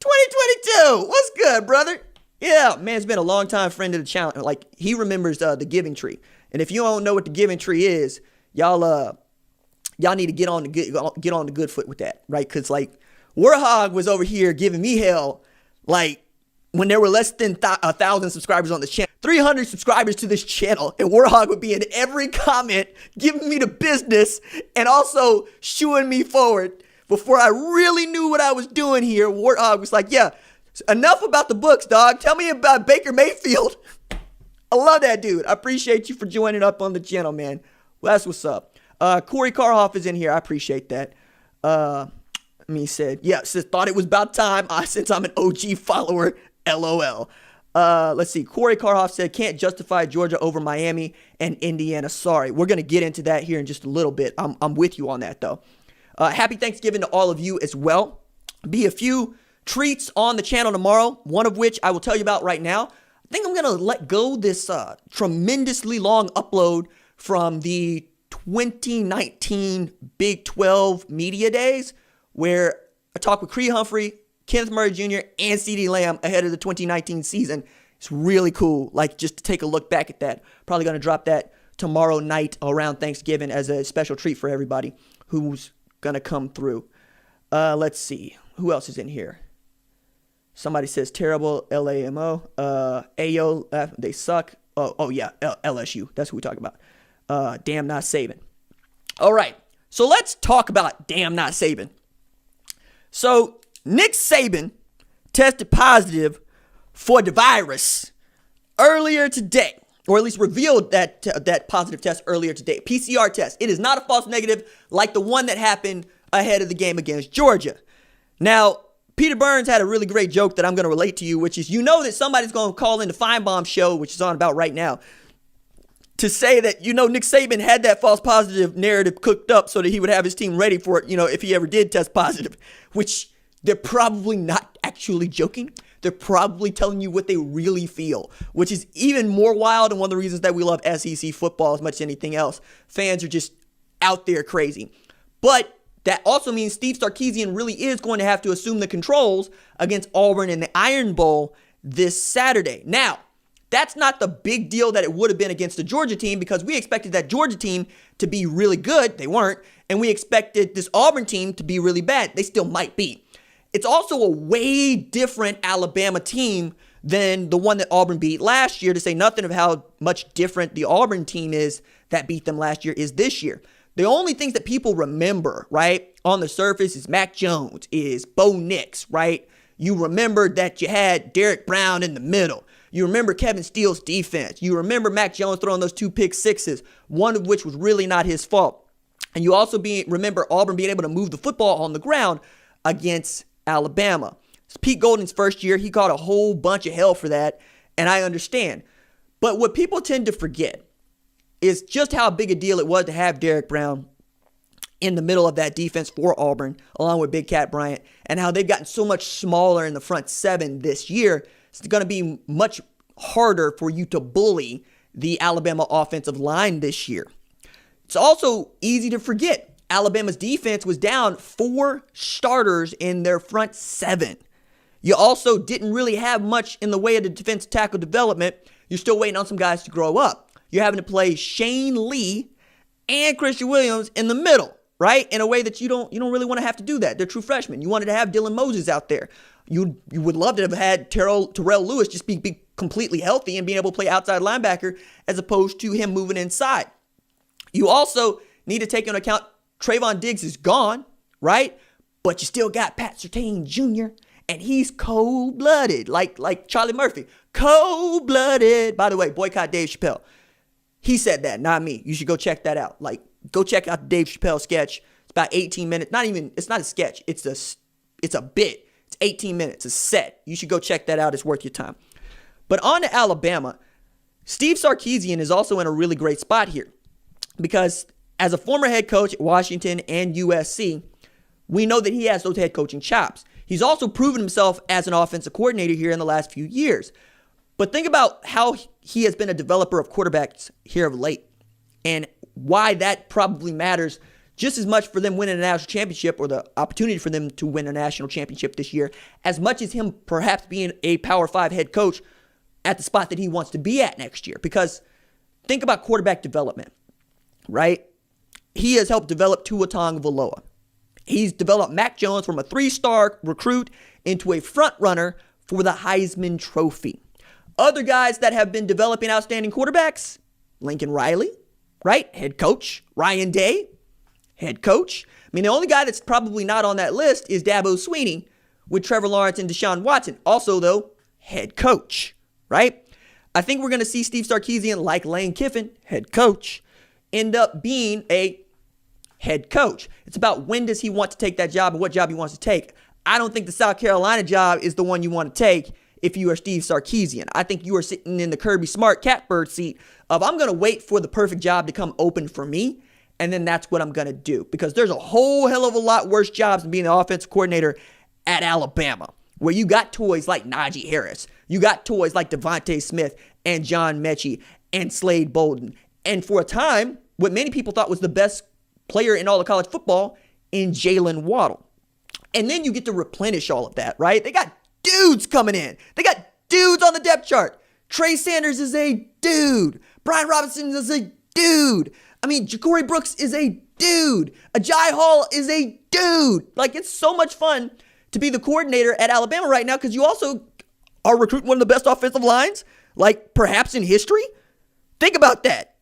2022. What's good, brother? Yeah, man's been a long time friend of the channel. Like, he remembers the Giving Tree. And if you don't know what the Giving Tree is, y'all need to get on the good foot with that, right? Because, like, Warhog was over here giving me hell, like, when there were less than 1,000 subscribers on the channel. 300 subscribers to this channel, and Warhog would be in every comment giving me the business and also shooing me forward. Before I really knew what I was doing here, Warhog was like, yeah, enough about the books, dog. Tell me about Baker Mayfield. I love that dude. I appreciate you for joining up on the channel, man. Well, that's what's up. Corey Karhoff is in here. I appreciate that. He said, thought it was about time since I'm an OG follower. LOL. Let's see. Corey Karhoff said, can't justify Georgia over Miami and Indiana. Sorry. We're going to get into that here in just a little bit. I'm with you on that, though. Happy Thanksgiving to all of you as well. Be a few treats on the channel tomorrow, one of which I will tell you about right now. I think I'm going to let go this tremendously long upload from the 2019 Big 12 Media Days, where I talked with Cree Humphrey, Kenneth Murray Jr., and CeeDee Lamb ahead of the 2019 season. It's really cool, like, just to take a look back at that. Probably going to drop that tomorrow night around Thanksgiving as a special treat for everybody who's going to come through. Let's see. Who else is in here? Somebody says terrible LAMO. AO, they suck. Oh yeah, LSU. That's who we talk about. Damn not Saban. All right. So let's talk about damn not Saban. So Nick Saban tested positive for the virus earlier today, or at least revealed that positive test earlier today. PCR test. It is not a false negative like the one that happened ahead of the game against Georgia. Now, Peter Burns had a really great joke that I'm going to relate to you, which is, you know that somebody's going to call in the Feinbaum show, which is on about right now, to say that, Nick Saban had that false positive narrative cooked up so that he would have his team ready for it, if he ever did test positive, which they're probably not actually joking. They're probably telling you what they really feel, which is even more wild, and one of the reasons that we love SEC football as much as anything else. Fans are just out there crazy. But that also means Steve Sarkisian really is going to have to assume the controls against Auburn in the Iron Bowl this Saturday. Now, that's not the big deal that it would have been against the Georgia team, because we expected that Georgia team to be really good. They weren't. And we expected this Auburn team to be really bad. They still might be. It's also a way different Alabama team than the one that Auburn beat last year, to say nothing of how much different the Auburn team is that beat them last year is this year. The only things that people remember, right, on the surface is Mac Jones, is Bo Nix, right? You remember that you had Derek Brown in the middle. You remember Kevin Steele's defense. You remember Mac Jones throwing those 2 pick sixes, one of which was really not his fault. And you also remember Auburn being able to move the football on the ground against Alabama. It's Pete Golding's first year. He caught a whole bunch of hell for that, and I understand. But what people tend to forget is just how big a deal it was to have Derek Brown in the middle of that defense for Auburn, along with Big Cat Bryant, and how they've gotten so much smaller in the front 7 this year. It's going to be much harder for you to bully the Alabama offensive line this year. It's also easy to forget Alabama's defense was down 4 starters in their front 7. You also didn't really have much in the way of the defensive tackle development. You're still waiting on some guys to grow up. You're having to play Shane Lee and Christian Williams in the middle, right? In a way that you don't really want to have to do that. They're true freshmen. You wanted to have Dylan Moses out there. You would love to have had Terrell Lewis just be completely healthy and being able to play outside linebacker as opposed to him moving inside. You also need to take into account Trayvon Diggs is gone, right? But you still got Pat Surtain Jr., and he's cold-blooded, like Charlie Murphy. Cold-blooded. By the way, boycott Dave Chappelle. He said that, not me. You should go check that out. Go check out the Dave Chappelle sketch. It's about 18 minutes. It's not a sketch. It's a bit. It's 18 minutes. It's a set. You should go check that out. It's worth your time. But on to Alabama, Steve Sarkisian is also in a really great spot here, because as a former head coach at Washington and USC, we know that he has those head coaching chops. He's also proven himself as an offensive coordinator here in the last few years. But think about how he has been a developer of quarterbacks here of late, and why that probably matters just as much for them winning a national championship or the opportunity for them to win a national championship this year, as much as him perhaps being a Power 5 head coach at the spot that he wants to be at next year. Because think about quarterback development, right? He has helped develop Tua Tagovailoa. He's developed Mac Jones from a 3-star recruit into a front runner for the Heisman Trophy. Other guys that have been developing outstanding quarterbacks, Lincoln Riley, right? Head coach. Ryan Day, head coach. I mean, the only guy that's probably not on that list is Dabo Swinney with Trevor Lawrence and Deshaun Watson. Also, though, head coach, right? I think we're going to see Steve Sarkisian, like Lane Kiffin, head coach, end up being a head coach. It's about when does he want to take that job and what job he wants to take. I don't think the South Carolina job is the one you want to take if you are Steve Sarkisian. I think you are sitting in the Kirby Smart catbird seat of I'm going to wait for the perfect job to come open for me, and then that's what I'm going to do. Because there's a whole hell of a lot worse jobs than being the offensive coordinator at Alabama, where you got toys like Najee Harris. You got toys like Devontae Smith and John Mechie and Slade Bolden. And for a time, what many people thought was the best player in all of college football in Jalen Waddle. And then you get to replenish all of that, right? They got dudes coming in. They got dudes on the depth chart. Trey Sanders is a dude. Brian Robinson is a dude. I mean, Ja'Cory Brooks is a dude. Ajay Hall is a dude. Like, it's so much fun to be the coordinator at Alabama right now because you also are recruiting one of the best offensive lines, like perhaps in history. Think about that.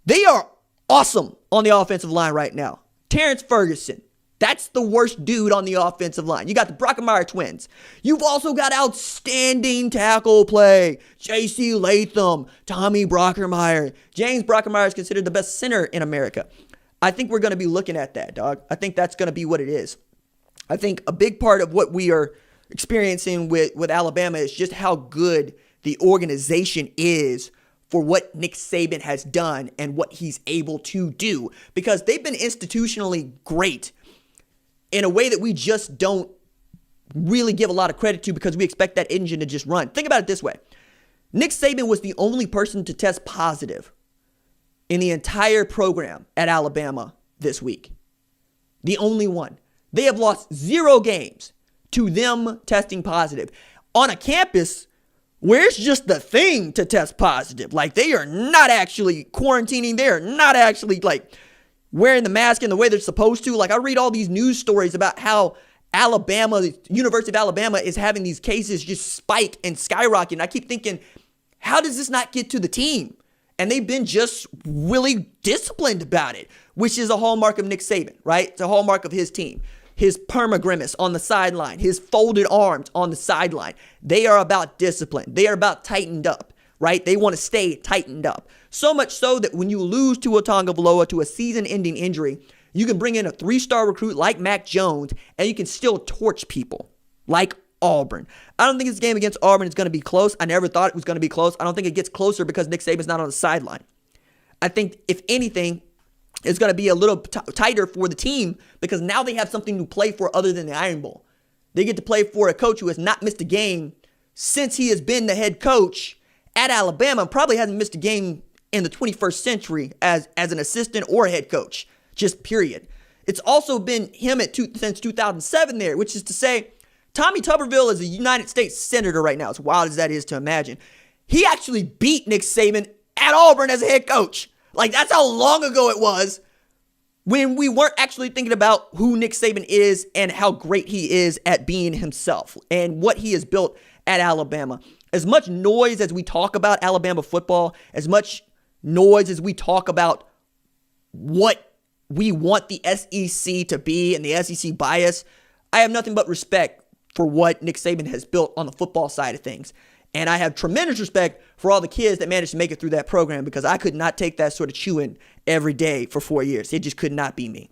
They are awesome on the offensive line right now. Terrence Ferguson. That's the worst dude on the offensive line. You got the Brockemeyer twins. You've also got outstanding tackle play. J.C. Latham, Tommy Brockemeyer. James Brockemeyer is considered the best center in America. I think we're going to be looking at that, dog. I think that's going to be what it is. I think a big part of what we are experiencing with Alabama is just how good the organization is for what Nick Saban has done and what he's able to do. Because they've been institutionally great in a way that we just don't really give a lot of credit to because we expect that engine to just run. Think about it this way. Nick Saban was the only person to test positive in the entire program at Alabama this week. The only one. They have lost 0 games to them testing positive on a campus where it's just the thing to test positive. Like, they are not actually quarantining. They are not actually, like, wearing the mask in the way they're supposed to. Like, I read all these news stories about how Alabama, the University of Alabama, is having these cases just spike and skyrocket. And I keep thinking, how does this not get to the team? And they've been just really disciplined about it, which is a hallmark of Nick Saban, right? It's a hallmark of his team. His perma-grimace on the sideline, his folded arms on the sideline. They are about discipline. They are about tightened up, right? They want to stay tightened up. So much so that when you lose Tua Tagovailoa to a season-ending injury, you can bring in a 3-star recruit like Mac Jones, and you can still torch people like Auburn. I don't think this game against Auburn is going to be close. I never thought it was going to be close. I don't think it gets closer because Nick Saban's not on the sideline. I think, if anything, it's going to be a little tighter for the team because now they have something to play for other than the Iron Bowl. They get to play for a coach who has not missed a game since he has been the head coach at Alabama, and probably hasn't missed a game in the 21st century as an assistant or head coach, just period. It's also been him since 2007 there, which is to say Tommy Tuberville is a United States Senator right now, as wild as that is to imagine. He actually beat Nick Saban at Auburn as a head coach. Like, that's how long ago it was when we weren't actually thinking about who Nick Saban is and how great he is at being himself and what he has built at Alabama. As much noise as we talk about Alabama football, as much noise as we talk about what we want the SEC to be and the SEC bias, I have nothing but respect for what Nick Saban has built on the football side of things. And I have tremendous respect for all the kids that managed to make it through that program because I could not take that sort of chewing every day for 4 years. It just could not be me.